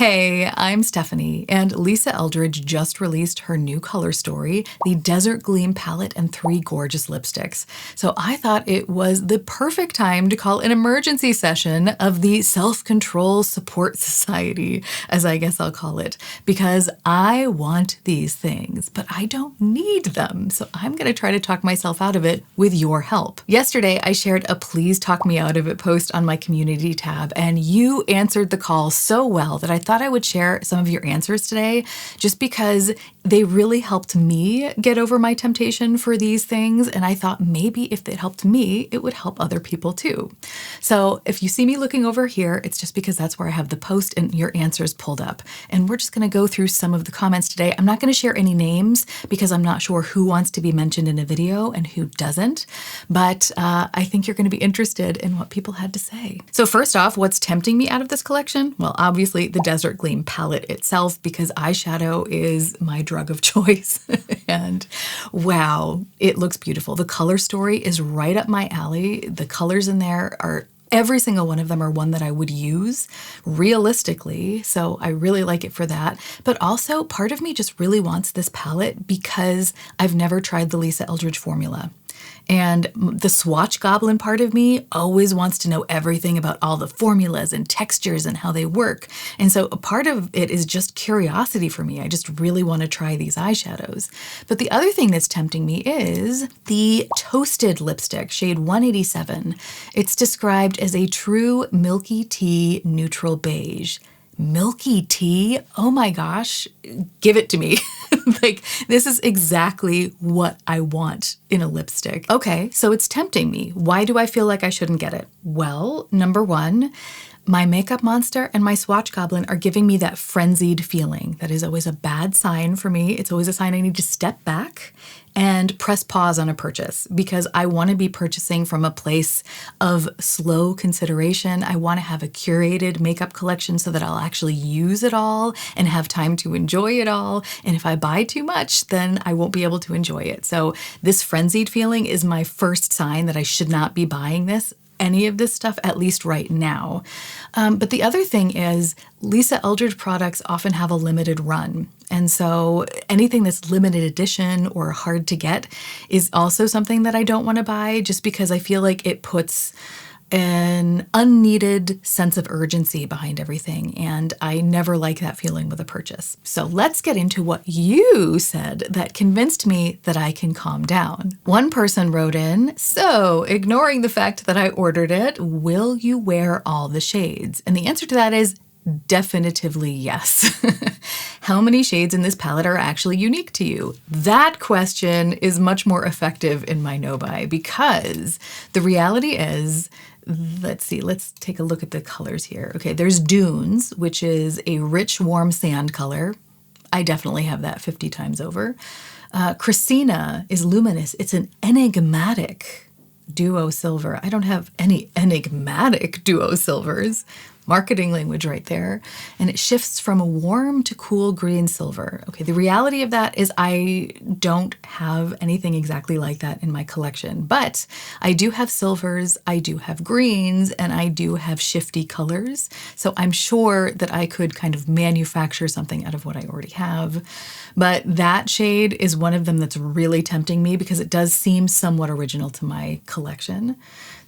Hey, I'm Stephanie, and Lisa Eldridge just released her new color story, the Desert Gleam palette and 3 gorgeous lipsticks. So I thought it was the perfect time to call an emergency session of the Self-Control Support Society, as I guess I'll call it, because I want these things, but I don't need them. So I'm going to try to talk myself out of it with your help. Yesterday, I shared a Please Talk Me Out of It post on my community tab, and you answered the call so well that I thought I would share some of your answers today just because they really helped me get over my temptation for these things. And I thought maybe if it helped me, it would help other people too. So if you see me looking over here, it's just because that's where I have the post and your answers pulled up. And we're just going to go through some of the comments today. I'm not going to share any names because I'm not sure who wants to be mentioned in a video and who doesn't. But I think you're going to be interested in what people had to say. So first off, what's tempting me out of this collection? Well, obviously the Desert Gleam palette itself, because eyeshadow is my drug of choice. And wow, it looks beautiful. The color story is right up my alley. The colors in there are every single one of them are one that I would use realistically, so I really like it for that. But also, part of me just really wants this palette because I've never tried the Lisa Eldridge formula. And the swatch goblin part of me always wants to know everything about all the formulas and textures and how they work. And so a part of it is just curiosity for me. I just really want to try these eyeshadows. But the other thing that's tempting me is the Toasted lipstick, shade 187. It's described as a true milky tea neutral beige. Milky tea? Oh my gosh, give it to me. Like, this is exactly what I want in a lipstick. Okay, so it's tempting me. Why do I feel like I shouldn't get it? Well, number one, my makeup monster and my swatch goblin are giving me that frenzied feeling. That is always a bad sign for me. It's always a sign I need to step back and press pause on a purchase because I want to be purchasing from a place of slow consideration. I want to have a curated makeup collection so that I'll actually use it all and have time to enjoy it all. And if I buy too much, then I won't be able to enjoy it. So this frenzied feeling is my first sign that I should not be buying any of this stuff, at least right now. But the other thing is Lisa Eldridge products often have a limited run. And so anything that's limited edition or hard to get is also something that I don't want to buy just because I feel like it puts an unneeded sense of urgency behind everything. And I never like that feeling with a purchase. So let's get into what you said that convinced me that I can calm down. One person wrote in, so ignoring the fact that I ordered it, will you wear all the shades? And the answer to that is definitively yes. How many shades in this palette are actually unique to you? That question is much more effective in my no-buy because the reality is, let's take a look at the colors here. Okay, there's Dunes, which is a rich, warm sand color. I definitely have that 50 times over. Christina is luminous. It's an enigmatic duo silver. I don't have any enigmatic duo silvers. Marketing language right there. And it shifts from a warm to cool green silver. Okay, the reality of that is I don't have anything exactly like that in my collection, but I do have silvers, I do have greens, and I do have shifty colors. So I'm sure that I could kind of manufacture something out of what I already have. But that shade is one of them that's really tempting me because it does seem somewhat original to my collection.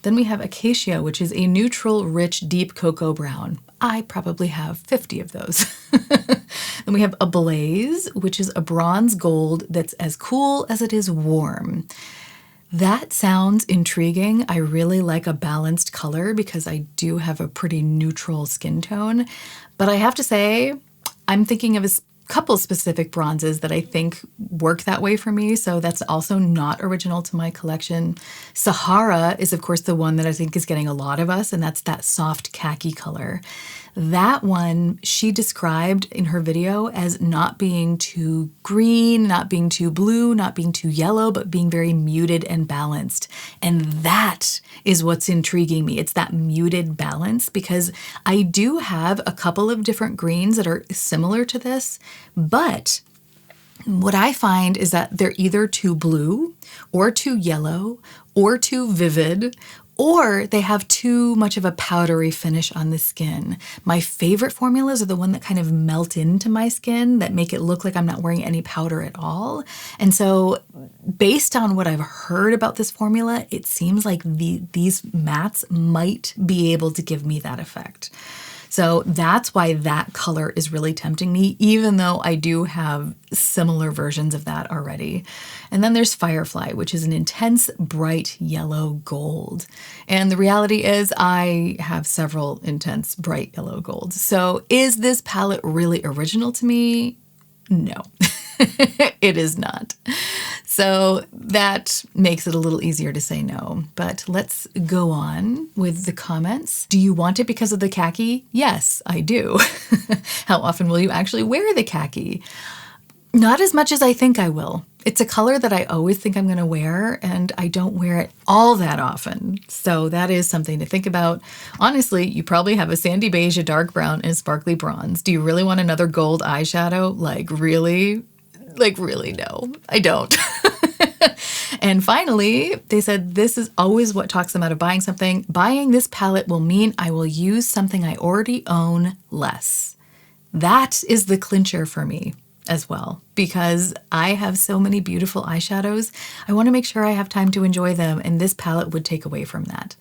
Then we have Acacia, which is a neutral, rich, deep cocoa brown. I probably have 50 of those. Then we have Ablaze, which is a bronze gold that's as cool as it is warm. That sounds intriguing. I really like a balanced color because I do have a pretty neutral skin tone. But I have to say, I'm thinking of a couple specific bronzes that I think work that way for me, so that's also not original to my collection. Sahara is, of course, the one that I think is getting a lot of us, and that's that soft khaki color. That one she described in her video as not being too green, not being too blue, not being too yellow, but being very muted and balanced. And that is what's intriguing me. It's that muted balance because I do have a couple of different greens that are similar to this, but what I find is that they're either too blue or too yellow or too vivid or they have too much of a powdery finish on the skin. My favorite formulas are the one that kind of melt into my skin, that make it look like I'm not wearing any powder at all. And so based on what I've heard about this formula, it seems like these mattes might be able to give me that effect. So that's why that color is really tempting me, even though I do have similar versions of that already. And then there's Firefly, which is an intense, bright yellow gold. And the reality is I have several intense, bright yellow golds. So is this palette really original to me? No, it is not. So that makes it a little easier to say no. But let's go on with the comments. Do you want it because of the khaki? Yes, I do. How often will you actually wear the khaki? Not as much as I think I will. It's a color that I always think I'm going to wear, and I don't wear it all that often. So that is something to think about. Honestly, you probably have a sandy beige, a dark brown, and a sparkly bronze. Do you really want another gold eyeshadow? Like really? Like really, no, I don't. And finally, they said, this is always what talks them out of buying something. Buying this palette will mean I will use something I already own less. That is the clincher for me as well, because I have so many beautiful eyeshadows. I want to make sure I have time to enjoy them, and this palette would take away from that.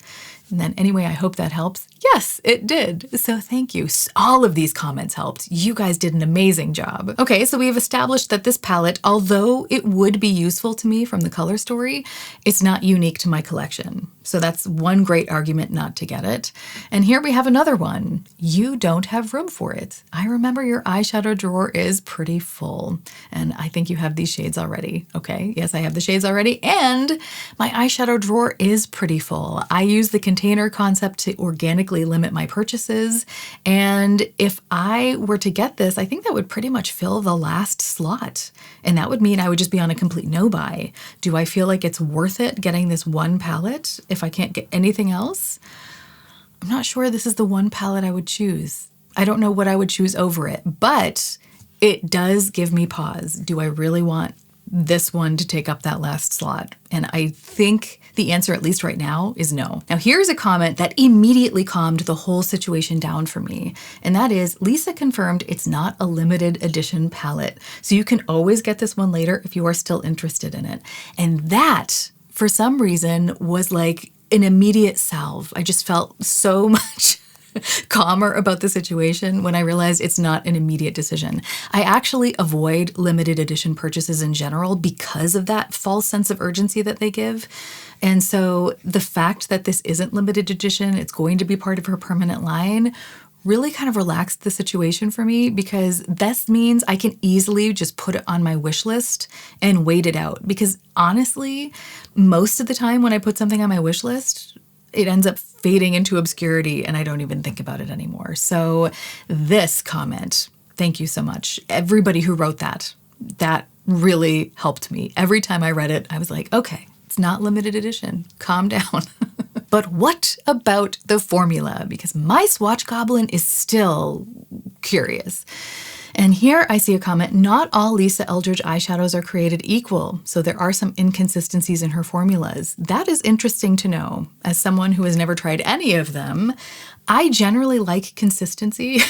And then anyway, I hope that helps. Yes, it did. So thank you. All of these comments helped. You guys did an amazing job. Okay, so we have established that this palette, although it would be useful to me from the color story, it's not unique to my collection. So that's one great argument not to get it. And here we have another one. You don't have room for it. I remember your eyeshadow drawer is pretty full. And I think you have these shades already. Okay, yes, I have the shades already. And my eyeshadow drawer is pretty full. I use the container concept to organically limit my purchases. And if I were to get this, I think that would pretty much fill the last slot. And that would mean I would just be on a complete no-buy. Do I feel like it's worth it getting this one palette if I can't get anything else? I'm not sure this is the one palette I would choose. I don't know what I would choose over it, but it does give me pause. Do I really want this one to take up that last slot? And I think the answer, at least right now, is no. Now here's a comment that immediately calmed the whole situation down for me. And that is, Lisa confirmed it's not a limited edition palette. So you can always get this one later if you are still interested in it. And that, for some reason, was like an immediate salve. I just felt so much calmer about the situation when I realized it's not an immediate decision. I actually avoid limited edition purchases in general because of that false sense of urgency that they give. And so the fact that this isn't limited edition, it's going to be part of her permanent line, really kind of relaxed the situation for me, because this means I can easily just put it on my wish list and wait it out. Because honestly, most of the time when I put something on my wish list, it ends up fading into obscurity and I don't even think about it anymore. So this comment, thank you so much. Everybody who wrote that really helped me. Every time I read it, I was like, okay, it's not limited edition. Calm down. But what about the formula? Because my swatch goblin is still curious. And here I see a comment, not all Lisa Eldridge eyeshadows are created equal, so there are some inconsistencies in her formulas. That is interesting to know. As someone who has never tried any of them, I generally like consistency.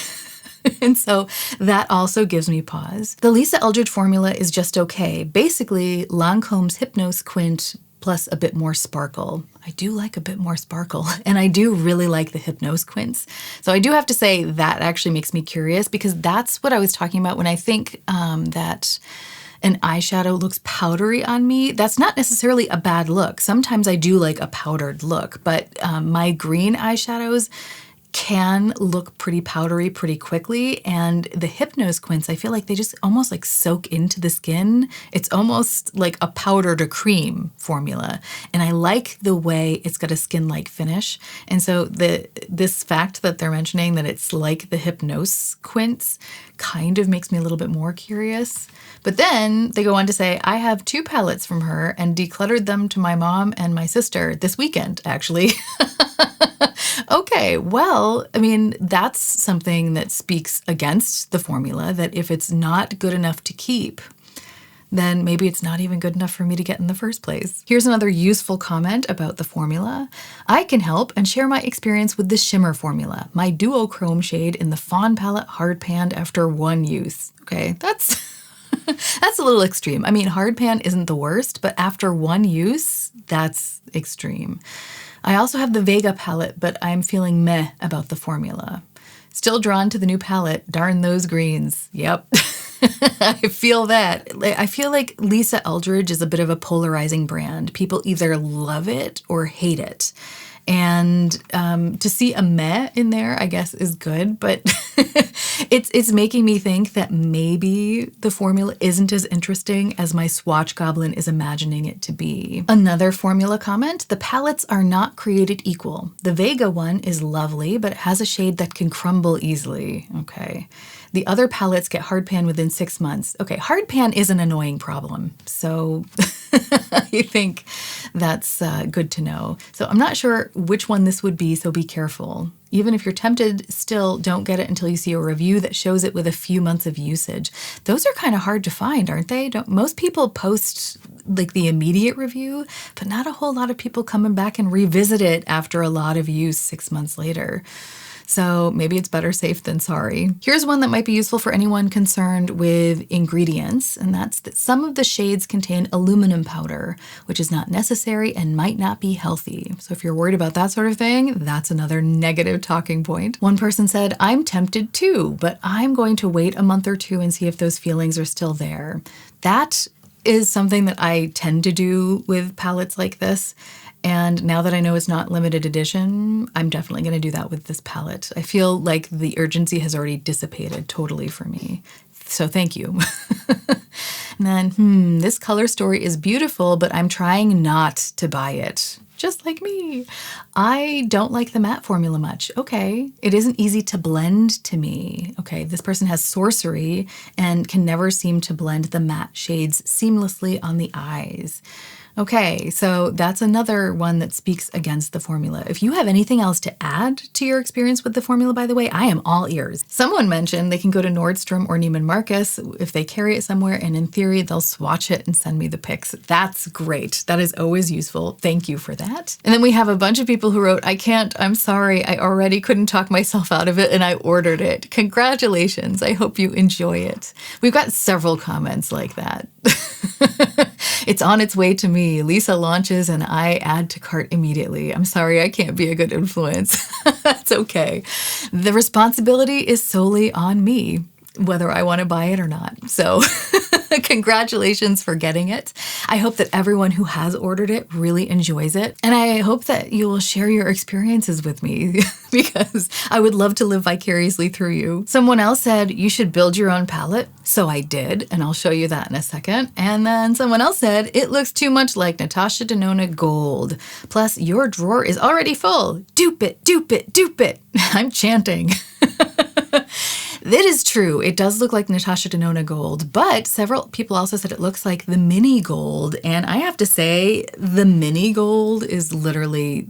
And so that also gives me pause. The Lisa Eldridge formula is just okay. Basically, Lancome's Hypnose Quint plus a bit more sparkle. I do like a bit more sparkle, and I do really like the Hypnose Quints. So I do have to say that actually makes me curious, because that's what I was talking about when I think that an eyeshadow looks powdery on me. That's not necessarily a bad look. Sometimes I do like a powdered look, but my green eyeshadows can look pretty powdery pretty quickly, and the Hypnose Quints, I feel like they just almost like soak into the skin. It's almost like a powder to cream formula, and I like the way it's got a skin-like finish. And so this fact that they're mentioning that it's like the Hypnose Quints kind of makes me a little bit more curious. But then they go on to say, I have 2 palettes from her and decluttered them to my mom and my sister this weekend, actually. Okay, well, I mean, that's something that speaks against the formula, that if it's not good enough to keep, then maybe it's not even good enough for me to get in the first place. Here's another useful comment about the formula. I can help and share my experience with the shimmer formula, my duochrome shade in the Fawn palette hard panned after 1 use. Okay, that's that's a little extreme. I mean, hard pan isn't the worst, but after 1 use, that's extreme. I also have the Vega palette, but I'm feeling meh about the formula. Still drawn to the new palette. Darn those greens. Yep. I feel that. I feel like Lisa Eldridge is a bit of a polarizing brand. People either love it or hate it. And to see a meh in there, I guess, is good, but it's making me think that maybe the formula isn't as interesting as my swatch goblin is imagining it to be. Another formula comment, the palettes are not created equal. The Vega one is lovely, but it has a shade that can crumble easily. Okay. The other palettes get hard pan within 6 months. Okay, hard pan is an annoying problem, so I think that's good to know. So I'm not sure which one this would be, so be careful. Even if you're tempted, still don't get it until you see a review that shows it with a few months of usage. Those are kind of hard to find, aren't they? Most people post like the immediate review, but not a whole lot of people coming back and revisit it after a lot of use 6 months later. So maybe it's better safe than sorry. Here's one that might be useful for anyone concerned with ingredients, and that's that some of the shades contain aluminum powder, which is not necessary and might not be healthy. So if you're worried about that sort of thing, that's another negative talking point. One person said, I'm tempted too, but I'm going to wait a month or 2 and see if those feelings are still there. That is something that I tend to do with palettes like this. And now that I know it's not limited edition, I'm definitely going to do that with this palette. I feel like the urgency has already dissipated totally for me. So thank you. And then, this color story is beautiful, but I'm trying not to buy it. Just like me. I don't like the matte formula much. Okay. It isn't easy to blend to me. Okay. This person has sorcery and can never seem to blend the matte shades seamlessly on the eyes. Okay, so that's another one that speaks against the formula. If you have anything else to add to your experience with the formula, by the way, I am all ears. Someone mentioned they can go to Nordstrom or Neiman Marcus if they carry it somewhere, and in theory, they'll swatch it and send me the pics. That's great. That is always useful. Thank you for that. And then we have a bunch of people who wrote, I can't, I'm sorry, I already couldn't talk myself out of it and I ordered it. Congratulations. I hope you enjoy it. We've got several comments like that. It's on its way to me. Lisa launches and I add to cart immediately. I'm sorry, I can't be a good influence. That's okay. The responsibility is solely on me, whether I want to buy it or not. So congratulations for getting it. I hope that everyone who has ordered it really enjoys it. And I hope that you will share your experiences with me because I would love to live vicariously through you. Someone else said you should build your own palette. So I did, and I'll show you that in a second. And then someone else said, it looks too much like Natasha Denona Gold. Plus, your drawer is already full. Dupe it, dupe it, dupe it. I'm chanting. It is true. It does look like Natasha Denona Gold, but several people also said it looks like the mini gold. And I have to say, the mini gold is literally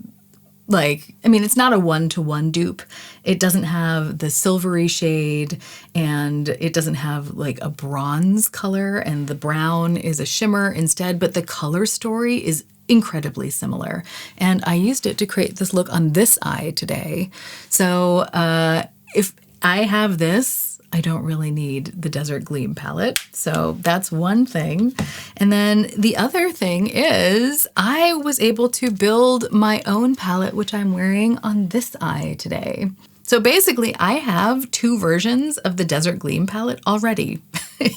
like, I mean, it's not a one-to-one dupe. It doesn't have the silvery shade and it doesn't have like a bronze color and the brown is a shimmer instead, but the color story is incredibly similar. And I used it to create this look on this eye today. So if I have this, I don't really need the Desert Gleam palette. So that's one thing. And then the other thing is I was able to build my own palette, which I'm wearing on this eye today. So basically I have 2 versions of the Desert Gleam palette already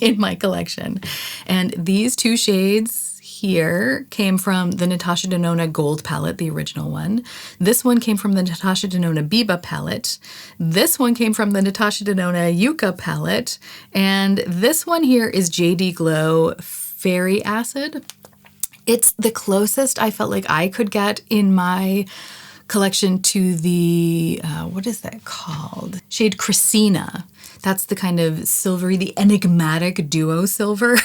in my collection. And these 2 shades here came from the Natasha Denona Gold palette, the original one. This one came from the Natasha Denona Biba palette. This one came from the Natasha Denona Yucca palette. And this one here is JD Glow Fairy Acid. It's the closest I felt like I could get in my collection to the, what is that called? Shade Christina. That's the kind of silvery, the enigmatic duo silver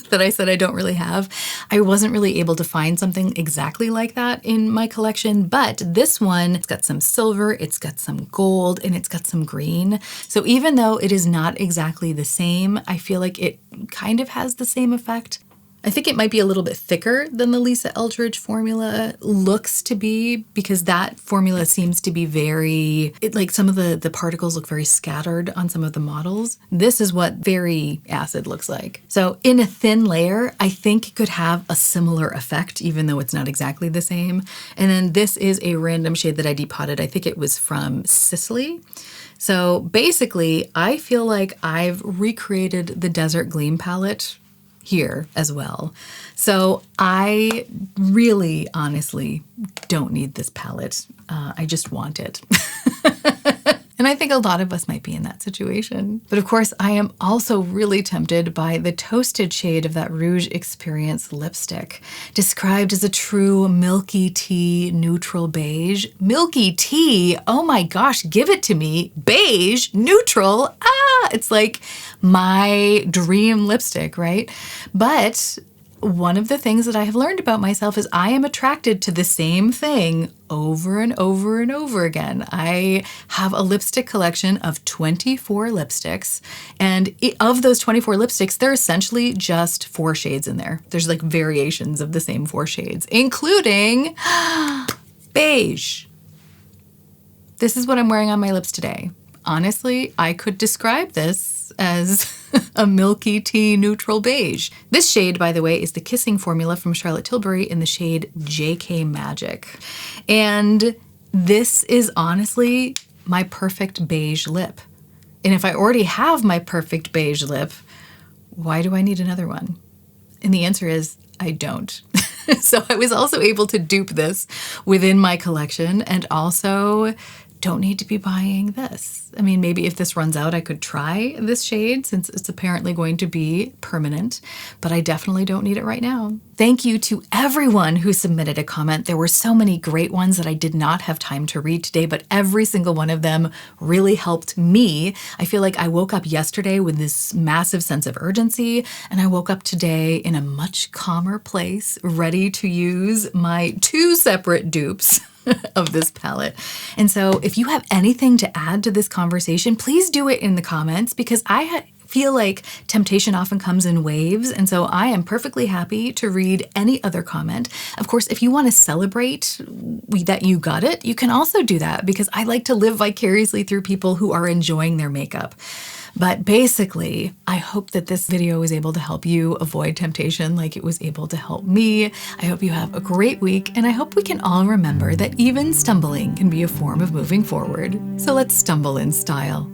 that I said I don't really have. I wasn't really able to find something exactly like that in my collection, but this one, it's got some silver, it's got some gold, and it's got some green. So even though it is not exactly the same, I feel like it kind of has the same effect. I think it might be a little bit thicker than the Lisa Eldridge formula looks to be, because that formula seems to be like some of the particles look very scattered on some of the models. This is what very acid looks like. So in a thin layer, I think it could have a similar effect, even though it's not exactly the same. And then this is a random shade that I depotted. I think it was from Sicily. So basically, I feel like I've recreated the Desert Gleam palette here as well. So I really, honestly don't need this palette. I just want it. And I think a lot of us might be in that situation. But of course, I am also really tempted by the toasted shade of that Rouge Experience lipstick, described as a true milky tea neutral beige. Milky tea? Oh my gosh, give it to me. Beige, neutral. It's like my dream lipstick, right? But one of the things that I have learned about myself is I am attracted to the same thing over and over and over again. I have a lipstick collection of 24 lipsticks, and of those 24 lipsticks, there are essentially just 4 shades in there. There's like variations of the same 4 shades, including beige. This is what I'm wearing on my lips today. Honestly, I could describe this as a milky tea neutral beige. This shade, by the way, is the Kissing formula from Charlotte Tilbury in the shade JK Magic. And this is honestly my perfect beige lip. And if I already have my perfect beige lip, why do I need another one? And the answer is I don't. So I was also able to dupe this within my collection, and also don't need to be buying this. I mean, maybe if this runs out, I could try this shade since it's apparently going to be permanent, but I definitely don't need it right now. Thank you to everyone who submitted a comment. There were so many great ones that I did not have time to read today, but every single one of them really helped me. I feel like I woke up yesterday with this massive sense of urgency, and I woke up today in a much calmer place, ready to use my 2 separate dupes of this palette. And so if you have anything to add to this conversation, please do it in the comments, because I feel like temptation often comes in waves, and so I am perfectly happy to read any other comment. Of course, if you want to celebrate that you got it, you can also do that, because I like to live vicariously through people who are enjoying their makeup. But basically, I hope that this video was able to help you avoid temptation like it was able to help me. I hope you have a great week, and I hope we can all remember that even stumbling can be a form of moving forward. So let's stumble in style.